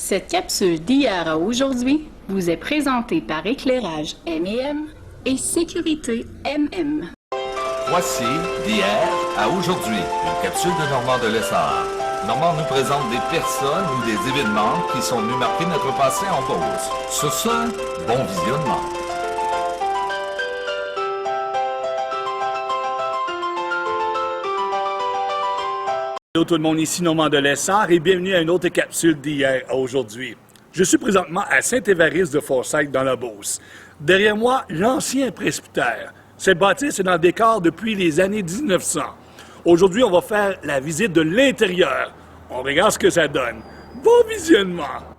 Cette capsule d'hier à aujourd'hui vous est présentée par Éclairage M&M et Sécurité MM. Voici d'hier à aujourd'hui, une capsule de Normand de Lessard. Normand nous présente des personnes ou des événements qui sont venus marquer notre passé en Beauce. Sur ce, bon visionnement. Hello tout le monde, ici Normand de Lessard et bienvenue à une autre capsule d'hier à aujourd'hui. Je suis présentement à Saint-Évariste de Forsyth dans la Beauce. Derrière moi, l'ancien presbytère. Cette bâtisse est dans le décor depuis les années 1900. Aujourd'hui, on va faire la visite de l'intérieur. On regarde ce que ça donne. Bon visionnement!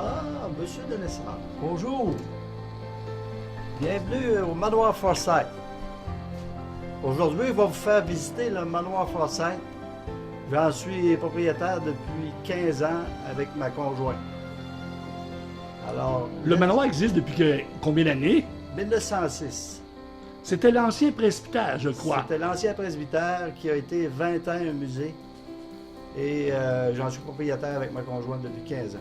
Ah, Monsieur de Lessard, bonjour. Bienvenue au manoir Forsyth. Aujourd'hui, je vais vous faire visiter le manoir Forsyth. J'en suis propriétaire depuis 15 ans avec ma conjointe. Alors, Le manoir existe depuis combien d'années? 1906. C'était l'ancien presbytère, je crois. C'était l'ancien presbytère qui a été 20 ans un musée. Et j'en suis propriétaire avec ma conjointe depuis 15 ans.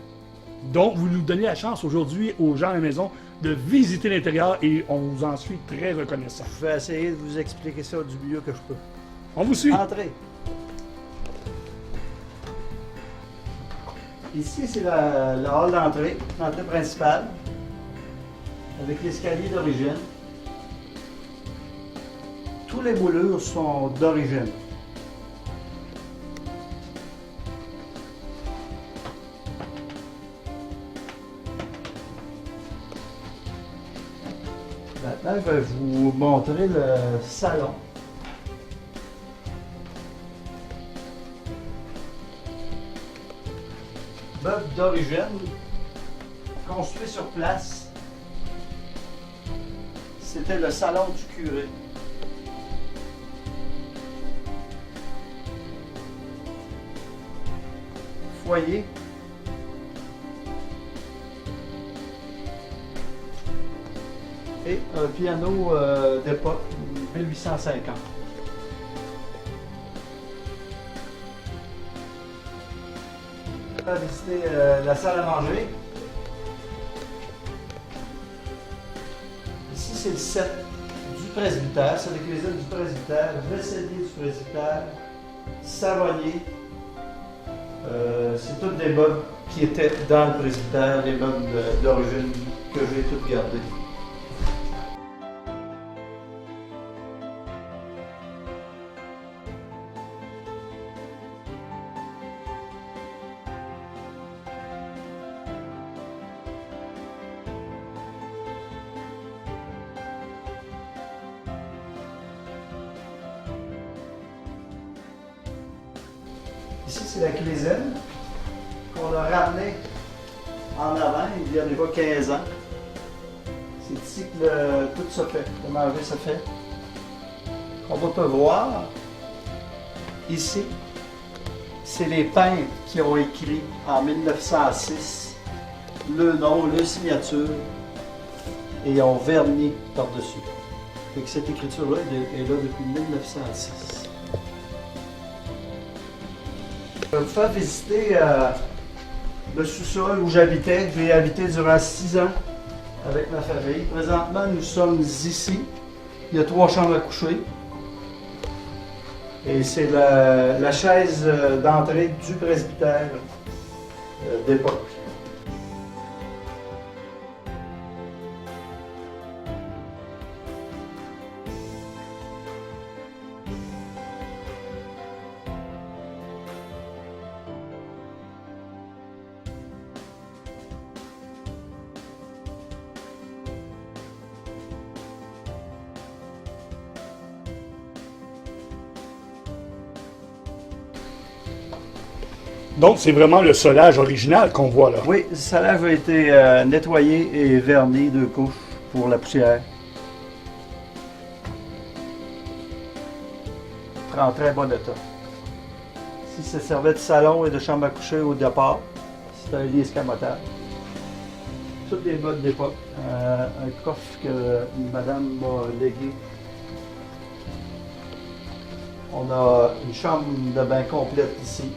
Donc, vous nous donnez la chance aujourd'hui aux gens à la maison de visiter l'intérieur et on vous en suis très reconnaissant. Je vais essayer de vous expliquer ça du mieux que je peux. On vous suit. Entrez. Ici, c'est le hall d'entrée, l'entrée principale, avec l'escalier d'origine. Tous les moulures sont d'origine. Maintenant, je vais vous montrer le salon. Meuble d'origine, construit sur place. C'était le salon du curé. Foyer. Et un piano d'époque 1850. On va visiter la salle à manger. Ici, c'est le set du presbytère, c'est la cuisine du presbytère, vaisselier du presbytère, savonnier. C'est tous des meubles qui étaient dans le presbytère, les meubles d'origine que j'ai tous gardés. Ici, c'est la cuisine qu'on a ramenée en avant il y a déjà 15 ans. C'est ici que tout se fait, le manger se fait. Comme on peut voir, ici, c'est les peintres qui ont écrit en 1906 le nom, le signature et ont verni par-dessus. Cette écriture-là est là depuis 1906. Je vais vous faire visiter le sous-sol où j'habitais. J'ai habité durant 6 ans avec ma famille. Présentement, nous sommes ici. Il y a 3 chambres à coucher. Et c'est la chaise d'entrée du presbytère d'époque. Donc, c'est vraiment le solage original qu'on voit là. Oui, le salage a été nettoyé et verni 2 couches pour la poussière. En très bon état. Ici, ça servait de salon et de chambre à coucher au départ. C'est un lit escamotable. Toutes les modes d'époque. Un coffre que madame m'a légué. On a une chambre de bain complète ici.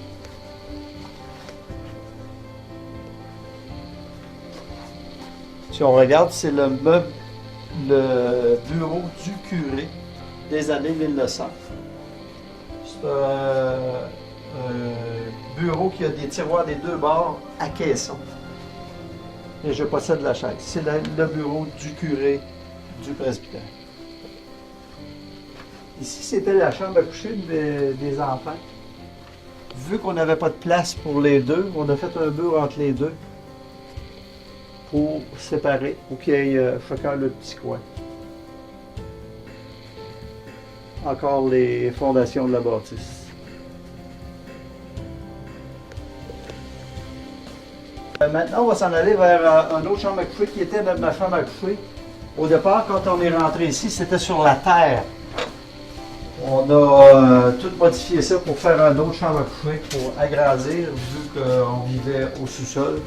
Si on regarde, c'est le meuble, le bureau du curé des années 1900. C'est un bureau qui a des tiroirs des 2 bords à caisson. Et je possède la chaise. C'est le bureau du curé du presbytère. Ici, c'était la chambre à coucher des enfants. Vu qu'on n'avait pas de place pour les deux, on a fait un mur entre les deux pour séparer, pour qu'il y ait chacun le petit coin. Encore les fondations de la bâtisse. Maintenant, on va s'en aller vers un autre chambre à coucher qui était ma chambre à coucher. Au départ, quand on est rentré ici, c'était sur la terre. On a tout modifié ça pour faire un autre chambre à coucher, pour agrandir, vu qu'on vivait au sous-sol.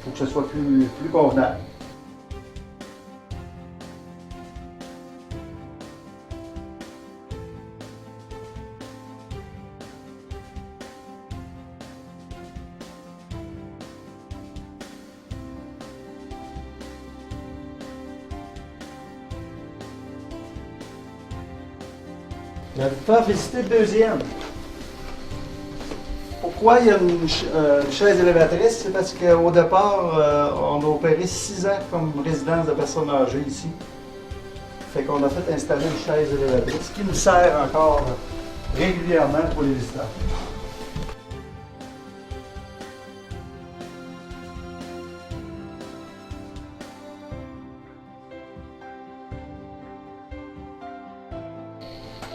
pour que ce soit plus convenable. Je vais vous faire visiter le deuxième. Pourquoi il y a une chaise élévatrice? C'est parce qu'au départ, on a opéré 6 ans comme résidence de personnes âgées ici. Fait qu'on a fait installer une chaise élévatrice qui nous sert encore régulièrement pour les visiteurs.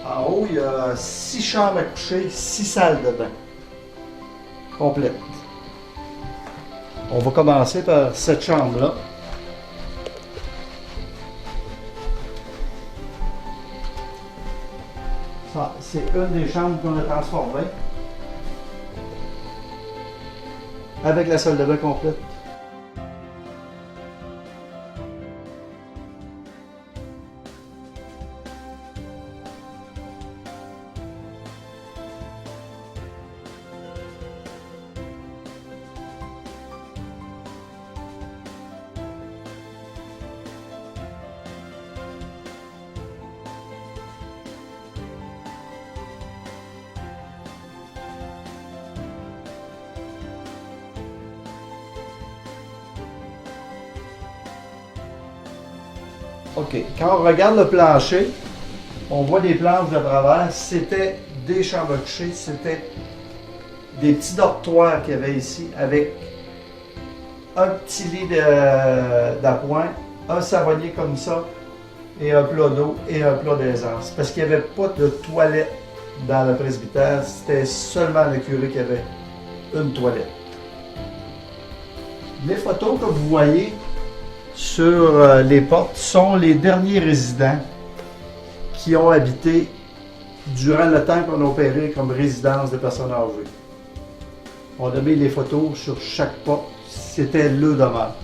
En haut, il y a 6 chambres à coucher, 6 salles de bain. Complètes. On va commencer par cette chambre-là. Ça, c'est une des chambres qu'on a transformées. Avec la salle de bain complète. OK. Quand on regarde le plancher, on voit des planches de travers. C'était des chambres à coucher, c'était des petits dortoirs qu'il y avait ici avec un petit lit d'appoint, un savonnier comme ça, et un plat d'eau et un plat d'aisance. Parce qu'il n'y avait pas de toilette dans le presbytère, c'était seulement le curé qui avait une toilette. Les photos que vous voyez sur les portes sont les derniers résidents qui ont habité durant le temps qu'on a opéré comme résidence de personnes âgées. On a mis les photos sur chaque porte, c'était le demeure.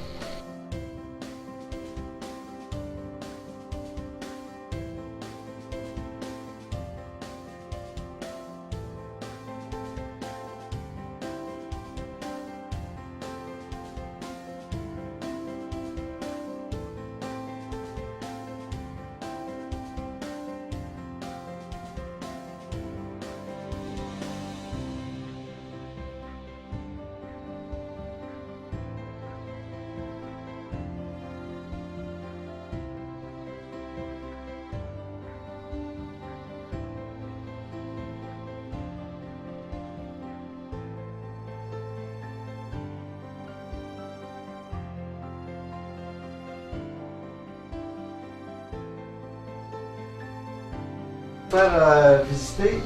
Faire visiter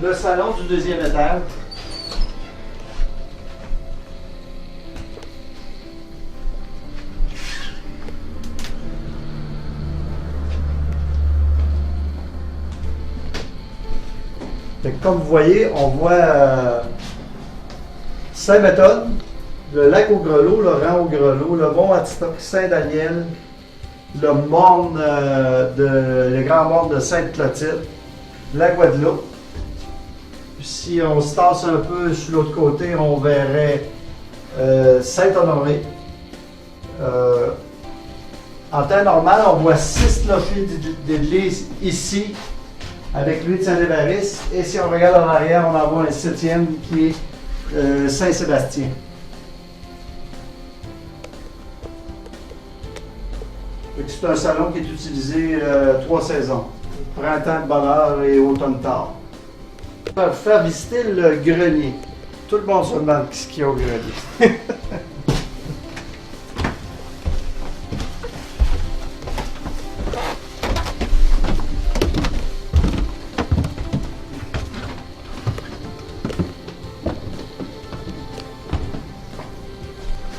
le salon du deuxième étage. Comme vous voyez, on voit Saint-Méthode, le lac au Grelot, le rang au Grelot, le Mont Atistoc, Saint-Daniel, le morne le grand morne de Sainte-Clotilde, la Guadeloupe. Puis si on se tasse un peu sur l'autre côté, on verrait Saint-Honoré. En temps normal, on voit 6 clochers d'église ici, avec lui de Saint-Évariste. Et si on regarde en arrière, on en voit un 7e qui est Saint-Sébastien. C'est un salon qui est utilisé 3 saisons, printemps de bonheur et automne tard. On va faire visiter le grenier. Tout le monde se demande ce qu'il y a au grenier.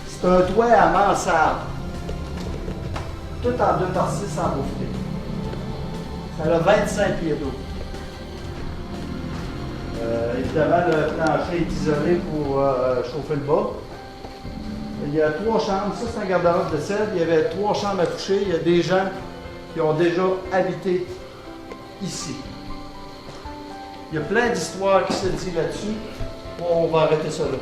C'est un toit à mansarde. Tout en 2 par 6 en bouffée. Ça a 25 pieds d'eau. Évidemment, le plancher est isolé pour chauffer le bas. Il y a 3 chambres. Ça, c'est un garde-robe de sel. Il y avait 3 chambres à coucher. Il y a des gens qui ont déjà habité ici. Il y a plein d'histoires qui se disent là-dessus. Bon, on va arrêter ça là.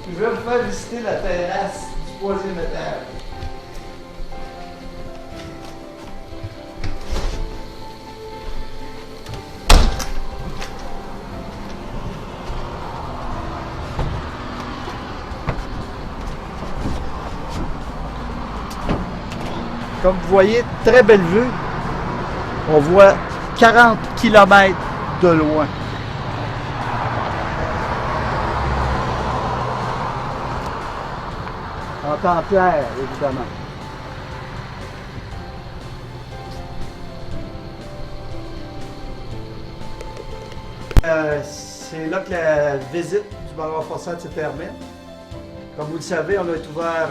Je vais vous faire visiter la terrasse du 3e étage. Comme vous voyez, très belle vue. On voit 40 km de loin. En temps clair, évidemment. C'est là que la visite du manoir Forsyth se termine. Comme vous le savez, on est ouvert,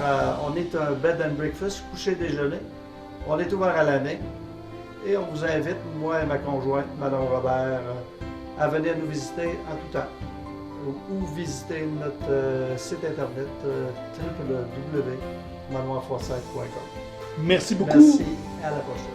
on est un bed and breakfast, coucher déjeuner. On est ouvert à l'année et on vous invite, moi et ma conjointe, Mme Robert, à venir nous visiter en tout temps ou visiter notre site internet www.manoirforsyth.com. Merci beaucoup. Merci, à la prochaine.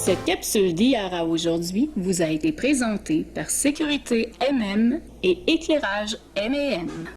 Cette capsule d'hier à aujourd'hui vous a été présentée par Sécurité MM et Éclairage M&M.